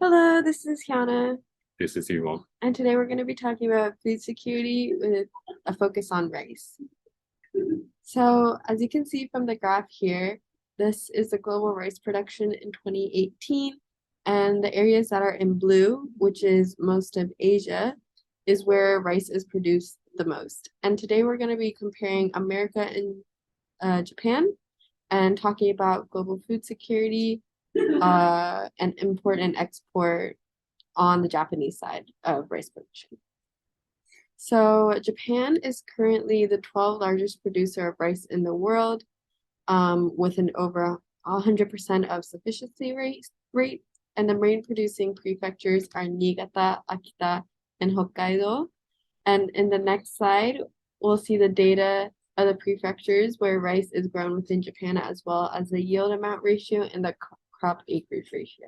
Hello, this is Kiana, This is Ivan. and today we're going to be talking about food security with a focus on rice. So, as you can see from the graph here, this is the global rice production in 2018, and the areas that are in blue, which is most of Asia, is where rice is produced the most. And today we're going to be comparing America and Japan and talking about global food security and import and export on the Japanese side of rice production. So Japan is currently the 12th largest producer of rice in the world, with an over 100% of sufficiency rate. And the main producing prefectures are Niigata, Akita, and Hokkaido. And in the next slide, we'll see the data of the prefectures where rice is grown within Japan, as well as the yield amount ratio and the crop acreage ratio.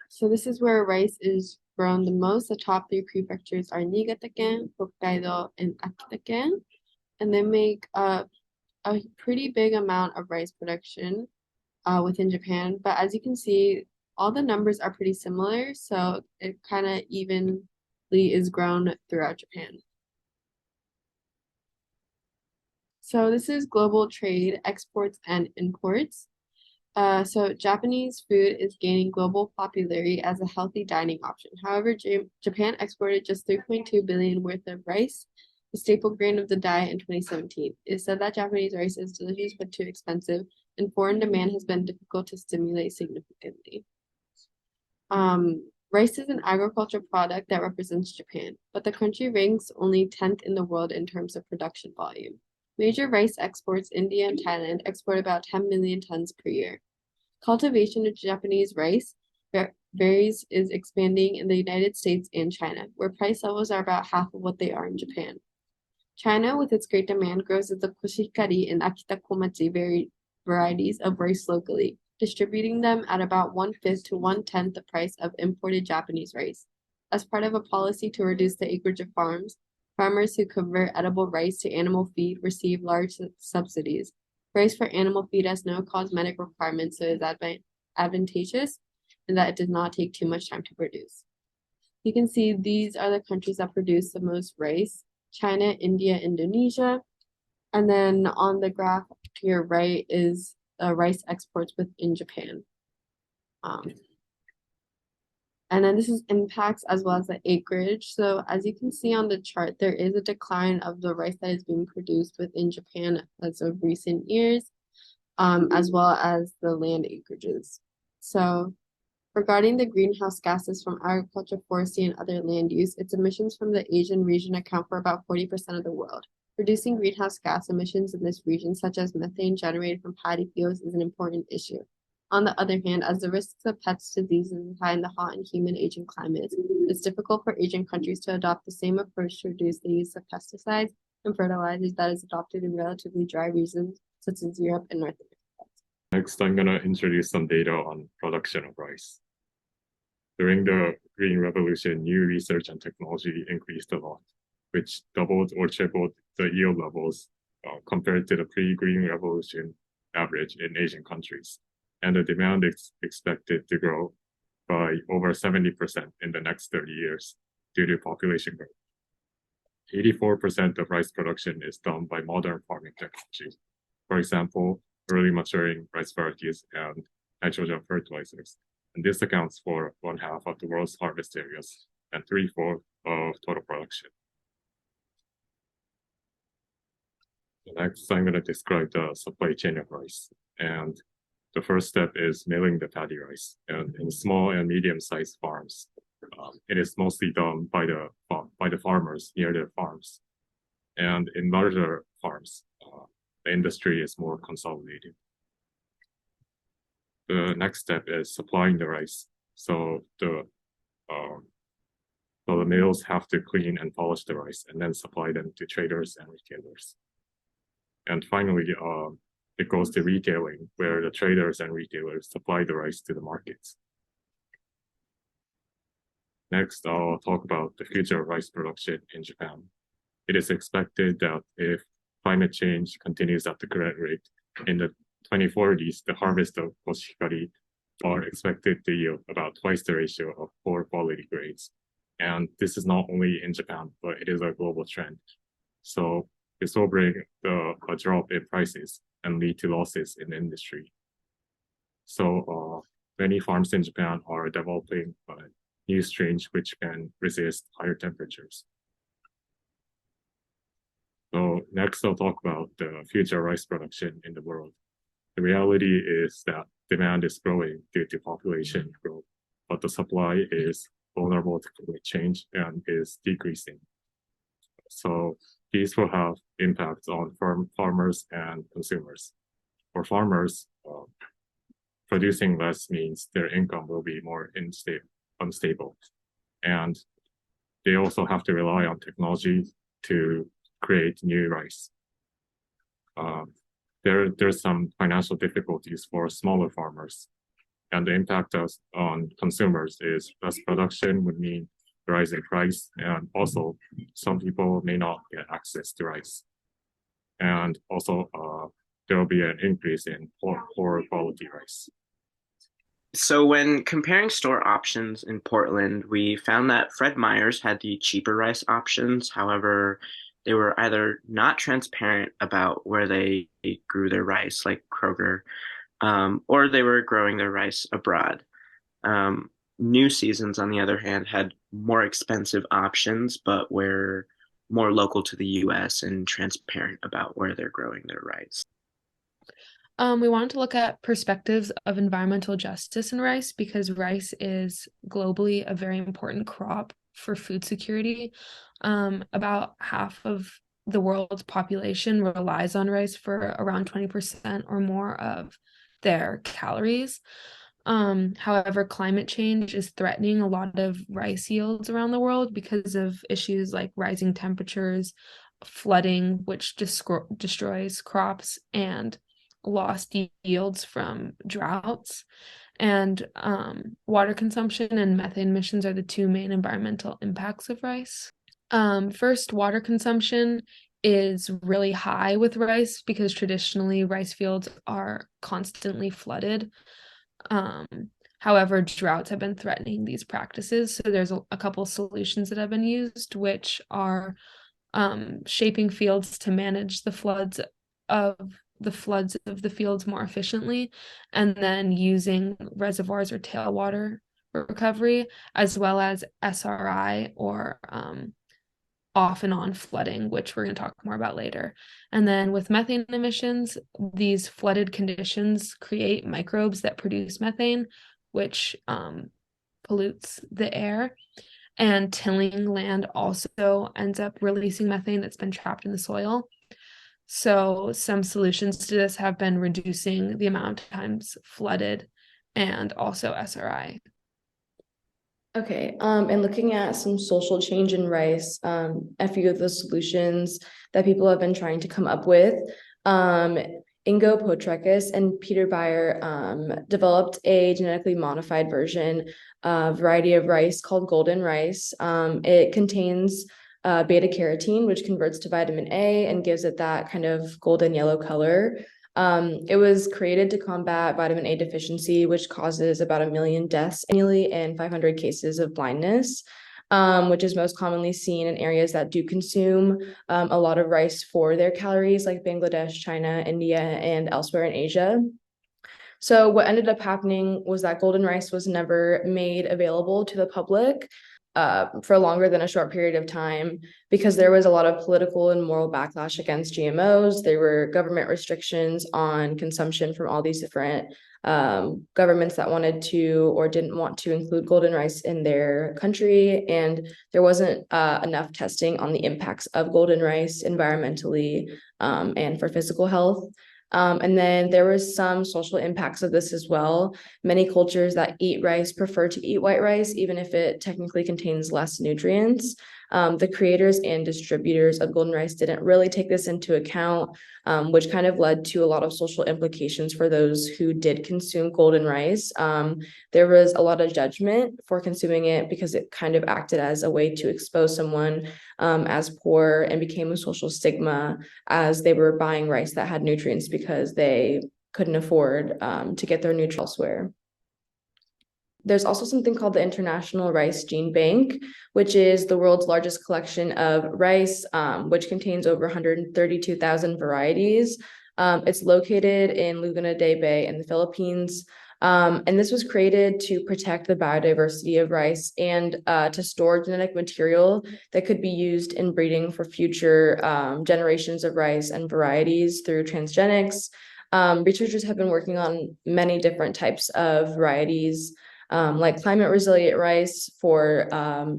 So this is where rice is grown the most. The top three prefectures are Niigata-ken, Hokkaido, and Akita-ken, and they make up a pretty big amount of rice production within Japan. But as you can see, all the numbers are pretty similar, so it kind of evenly is grown throughout Japan. So this is global trade, exports, and imports. So Japanese food is gaining global popularity as a healthy dining option. However, Japan exported just 3.2 billion worth of rice, the staple grain of the diet in 2017. It is said that Japanese rice is delicious but too expensive, and foreign demand has been difficult to stimulate significantly. Rice is an agriculture product that represents Japan, but the country ranks only 10th in the world in terms of production volume. Major rice exports, India and Thailand, export about 10 million tons per year. Cultivation of Japanese rice varies is expanding in the United States and China, where price levels are about half of what they are in Japan. China, with its great demand, grows the koshikari and Akita komachi varieties of rice locally, distributing them at about 1/5 to 1/10 the price of imported Japanese rice. As part of a policy to reduce the acreage of farms, farmers who convert edible rice to animal feed receive large subsidies. Rice for animal feed has no cosmetic requirements, so it is advantageous in that it does not take too much time to produce. You can see these are the countries that produce the most rice: China, India, Indonesia. And then on the graph to your right is rice exports within Japan. Um, and then this is impacts as well as the acreage. So as you can see on the chart, there is a decline of the rice that is being produced within Japan as of recent years, as well as the land acreages. So regarding the greenhouse gases from agriculture, forestry, and other land use, its emissions from the Asian region account for about 40% of the world. Reducing greenhouse gas emissions in this region, such as methane generated from paddy fields, is an important issue. On the other hand, as the risks of pest diseases is high in the hot and humid Asian climates, it's difficult for Asian countries to adopt the same approach to reduce the use of pesticides and fertilizers that is adopted in relatively dry regions such as Europe and North America. Next, I'm going to introduce some data on production of rice. During the Green Revolution, new research and technology increased a lot, which doubled or tripled the yield levels compared to the pre-Green Revolution average in Asian countries. And the demand is expected to grow by over 70% in the next 30 years due to population growth. 84% of rice production is done by modern farming technology. For example, early maturing rice varieties and nitrogen fertilizers. And this accounts for 1/2 of the world's harvest areas and 3/4 of total production. Next, I'm going to describe the supply chain of rice. And the first step is milling the paddy rice. And in small and medium-sized farms, it is mostly done by the farmers near their farms. And in larger farms, the industry is more consolidated. The next step is supplying the rice. So the mills have to clean and polish the rice and then supply them to traders and retailers. And finally, it goes to retailing, where the traders and retailers supply the rice to the markets. Next, I'll talk about the future of rice production in Japan. It is expected that if climate change continues at the current rate, in the 2040s, the harvest of koshikari are expected to yield about twice the ratio of poor quality grades. And this is not only in Japan, but it is a global trend. So this will bring a drop in prices and lead to losses in the industry. So many farms in Japan are developing new strains which can resist higher temperatures. So next I'll talk about the future rice production in the world. The reality is that demand is growing due to population growth, but the supply is vulnerable to climate change and is decreasing. So these will have impacts on farmers and consumers. For farmers, producing less means their income will be more unstable. And they also have to rely on technology to create new rice. There's some financial difficulties for smaller farmers, and the impact on consumers is less production would mean rise in price, and also some people may not get access to rice. And also there will be an increase in poor quality rice. So when comparing store options in Portland, we found that Fred Meyer's had the cheaper rice options. However, they were either not transparent about where they grew their rice, like Kroger, or they were growing their rice abroad. New Seasons, on the other hand, had more expensive options, but were more local to the US and transparent about where they're growing their rice. We wanted to look at perspectives of environmental justice in rice because rice is globally a very important crop for food security. About half of the world's population relies on rice for around 20% or more of their calories. However, climate change is threatening a lot of rice yields around the world because of issues like rising temperatures, flooding, which destroys crops, and lost yields from droughts. And water consumption and methane emissions are the two main environmental impacts of rice. First, water consumption is really high with rice because traditionally rice fields are constantly flooded. However, droughts have been threatening these practices. So there's a couple solutions that have been used, which are shaping fields to manage the floods of the fields more efficiently, and then using reservoirs or tailwater recovery, as well as SRI or off and on flooding, which we're going to talk more about later. And then with methane emissions, these flooded conditions create microbes that produce methane, which pollutes the air. And tilling land also ends up releasing methane that's been trapped in the soil. So some solutions to this have been reducing the amount of times flooded and also SRI. Okay, and looking at some social change in rice, a few of the solutions that people have been trying to come up with, Ingo Potrekis and Peter Beyer developed a genetically modified variety of rice called golden rice. It contains beta carotene, which converts to vitamin A and gives it that kind of golden yellow color. It was created to combat vitamin A deficiency, which causes about 1 million deaths annually and 500 cases of blindness, which is most commonly seen in areas that do consume a lot of rice for their calories, like Bangladesh, China, India, and elsewhere in Asia. So what ended up happening was that golden rice was never made available to the public for longer than a short period of time because there was a lot of political and moral backlash against GMOs. There were government restrictions on consumption from all these different governments that wanted to or didn't want to include golden rice in their country. And there wasn't enough testing on the impacts of golden rice environmentally and for physical health. And then there was some social impacts of this as well. Many cultures that eat rice prefer to eat white rice, even if it technically contains less nutrients. The creators and distributors of golden rice didn't really take this into account, which kind of led to a lot of social implications for those who did consume golden rice. There was a lot of judgment for consuming it because it kind of acted as a way to expose someone as poor, and became a social stigma as they were buying rice that had nutrients because they couldn't afford to get their nutrients elsewhere. There's also something called the International Rice Gene Bank, which is the world's largest collection of rice, which contains over 132,000 varieties. It's located in Laguna de Bay in the Philippines. And this was created to protect the biodiversity of rice and to store genetic material that could be used in breeding for future generations of rice and varieties through transgenics. Researchers have been working on many different types of varieties, like climate resilient rice for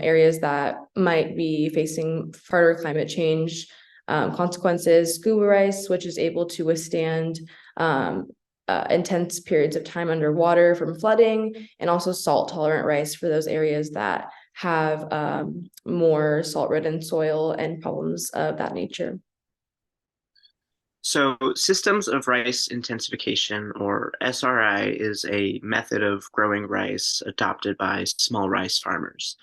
areas that might be facing further climate change consequences, scuba rice, which is able to withstand intense periods of time underwater from flooding, and also salt tolerant rice for those areas that have more salt ridden soil and problems of that nature. So, systems of rice intensification, or SRI, is a method of growing rice adopted by small rice farmers.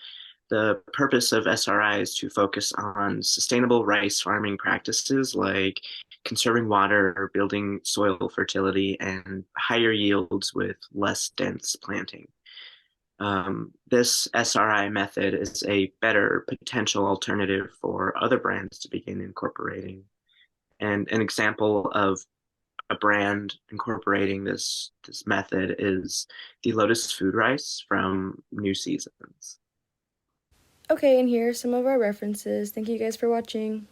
The purpose of SRI is to focus on sustainable rice farming practices like conserving water, building soil fertility, and higher yields with less dense planting. This SRI method is a better potential alternative for other brands to begin incorporating. And an example of a brand incorporating this method is the Lotus Food Rice from New Seasons. Okay, and here are some of our references. Thank you guys for watching.